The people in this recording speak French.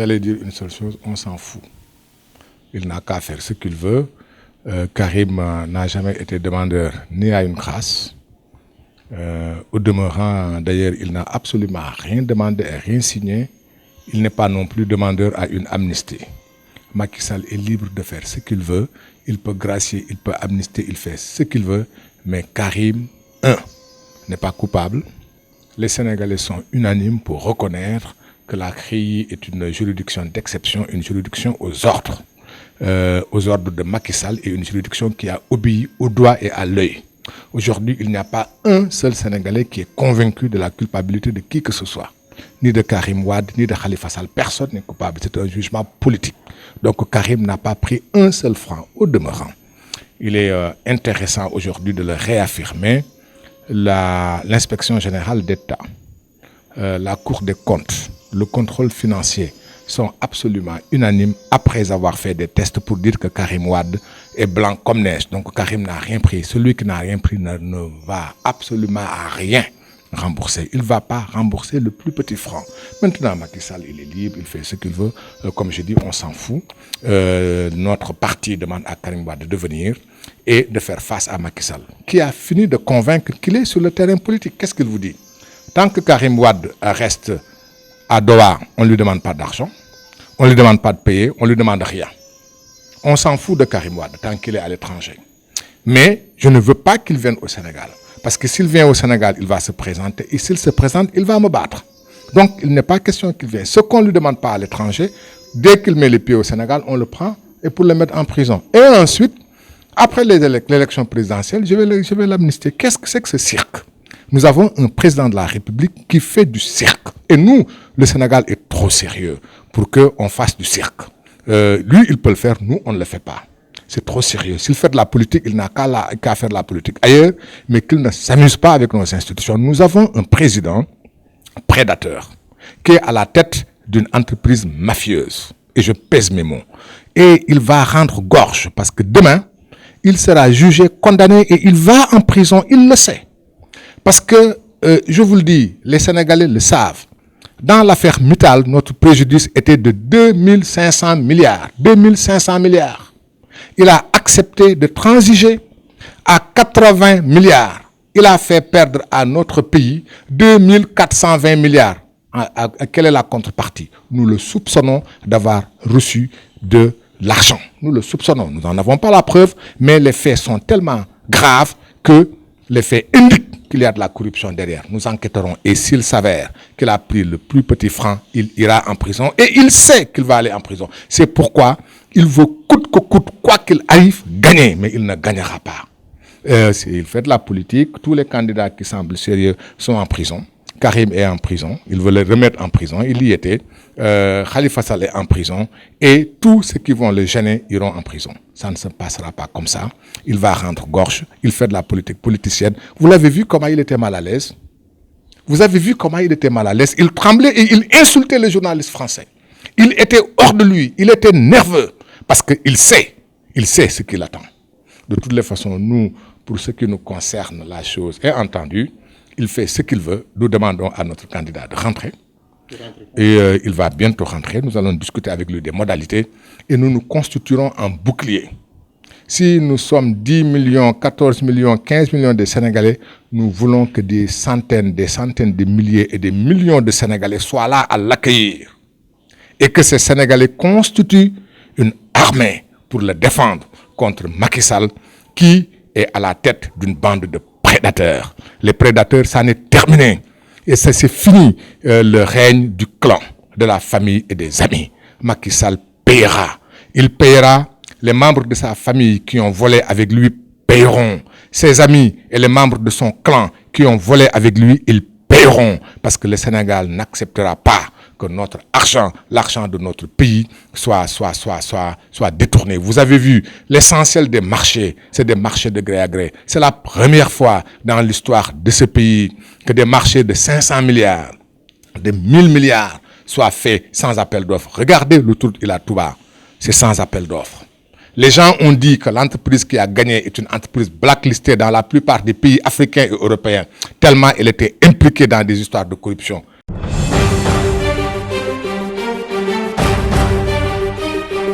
j'allais dire une seule chose, on s'en fout. Il n'a qu'à faire ce qu'il veut. Karim n'a jamais été demandeur ni à une grâce. Au demeurant, d'ailleurs, il n'a absolument rien demandé et rien signé. Il n'est pas non plus demandeur à une amnistie. Macky Sall est libre de faire ce qu'il veut. Il peut gracier, il peut amnistier, il fait ce qu'il veut. Mais Karim, n'est pas coupable. Les Sénégalais sont unanimes pour reconnaître que la CREI est une juridiction d'exception, une juridiction aux ordres de Macky Sall et une juridiction qui a obéi au doigt et à l'œil. Aujourd'hui, il n'y a pas un seul Sénégalais qui est convaincu de la culpabilité de qui que ce soit. Ni de Karim Wade, ni de Khalifa Sall. Personne n'est coupable. C'est un jugement politique. Donc Karim n'a pas pris un seul franc au demeurant. Il est intéressant aujourd'hui de le réaffirmer. L'inspection générale d'État, la Cour des comptes, le contrôle financier sont absolument unanimes après avoir fait des tests pour dire que Karim Wade est blanc comme neige. Donc Karim n'a rien pris. Celui qui n'a rien pris ne va absolument à rien rembourser. Il ne va pas rembourser le plus petit franc. Maintenant, Macky Sall, il est libre, il fait ce qu'il veut. Comme je dis, on s'en fout. Notre parti demande à Karim Wade de venir et de faire face à Macky Sall, qui a fini de convaincre qu'il est sur le terrain politique. Qu'est-ce qu'il vous dit? Tant que Karim Wade reste à Doha, on ne lui demande pas d'argent, on ne lui demande pas de payer, on ne lui demande rien. On s'en fout de Karim Wade tant qu'il est à l'étranger. Mais je ne veux pas qu'il vienne au Sénégal. Parce que s'il vient au Sénégal, il va se présenter. Et s'il se présente, il va me battre. Donc, il n'est pas question qu'il vienne. Ce qu'on ne lui demande pas à l'étranger, dès qu'il met les pieds au Sénégal, on le prend et pour le mettre en prison. Et ensuite, après l'élection présidentielle, je vais l'amnistier. Qu'est-ce que c'est que ce cirque? Nous avons un président de la République qui fait du cirque. Et nous, le Sénégal est trop sérieux pour qu'on fasse du cirque. Lui, il peut le faire, nous, on ne le fait pas. C'est trop sérieux. S'il fait de la politique, il n'a qu'à faire de la politique ailleurs, mais qu'il ne s'amuse pas avec nos institutions. Nous avons un président prédateur qui est à la tête d'une entreprise mafieuse. Et je pèse mes mots. Et il va rendre gorge parce que demain, il sera jugé, condamné et il va en prison. Il le sait. Parce que, je vous le dis, les Sénégalais le savent. Dans l'affaire Mittal, notre préjudice était de 2500 milliards. 2500 milliards. Il a accepté de transiger à 80 milliards. Il a fait perdre à notre pays 2420 milliards. Quelle est la contrepartie? Nous le soupçonnons d'avoir reçu de l'argent. Nous le soupçonnons. Nous n'en avons pas la preuve, mais les faits sont tellement graves que les faits indiquent qu'il y a de la corruption derrière. Nous enquêterons et s'il s'avère qu'il a pris le plus petit franc, il ira en prison et il sait qu'il va aller en prison. C'est pourquoi il veut coûte que coûte, quoi qu'il arrive, gagner, mais il ne gagnera pas. Il fait de la politique, tous les candidats qui semblent sérieux sont en prison. Karim est en prison, il veut le remettre en prison, il y était. Khalifa Sall est en prison et tous ceux qui vont le gêner iront en prison. Ça ne se passera pas comme ça. Il va rendre gorge, il fait de la politique politicienne. Vous l'avez vu comment il était mal à l'aise? Vous avez vu comment il était mal à l'aise? Il tremblait et il insultait les journalistes français. Il était hors de lui, il était nerveux parce qu'il sait ce qu'il attend. De toutes les façons, nous, pour ce qui nous concerne, la chose est entendue. Il fait ce qu'il veut. Nous demandons à notre candidat de rentrer. Et il va bientôt rentrer. Nous allons discuter avec lui des modalités. Et nous nous constituerons en bouclier. Si nous sommes 10 millions, 14 millions, 15 millions de Sénégalais, nous voulons que des centaines de milliers et des millions de Sénégalais soient là à l'accueillir. Et que ces Sénégalais constituent une armée pour le défendre contre Macky Sall, qui est à la tête d'une bande de prédateurs. Les prédateurs, ça en est terminé. Et ça, c'est fini le règne du clan, de la famille et des amis. Macky Sall payera. Il payera. Les membres de sa famille qui ont volé avec lui paieront. Ses amis et les membres de son clan qui ont volé avec lui, ils paieront. Parce que le Sénégal n'acceptera pas que notre argent, l'argent de notre pays, soit détourné. Vous avez vu, l'essentiel des marchés, c'est des marchés de gré à gré. C'est la première fois dans l'histoire de ce pays que des marchés de 500 milliards, de 1000 milliards soient faits sans appel d'offres. Regardez l'autoroute Ila Touba, c'est sans appel d'offres. Les gens ont dit que l'entreprise qui a gagné est une entreprise blacklistée dans la plupart des pays africains et européens, tellement elle était impliquée dans des histoires de corruption.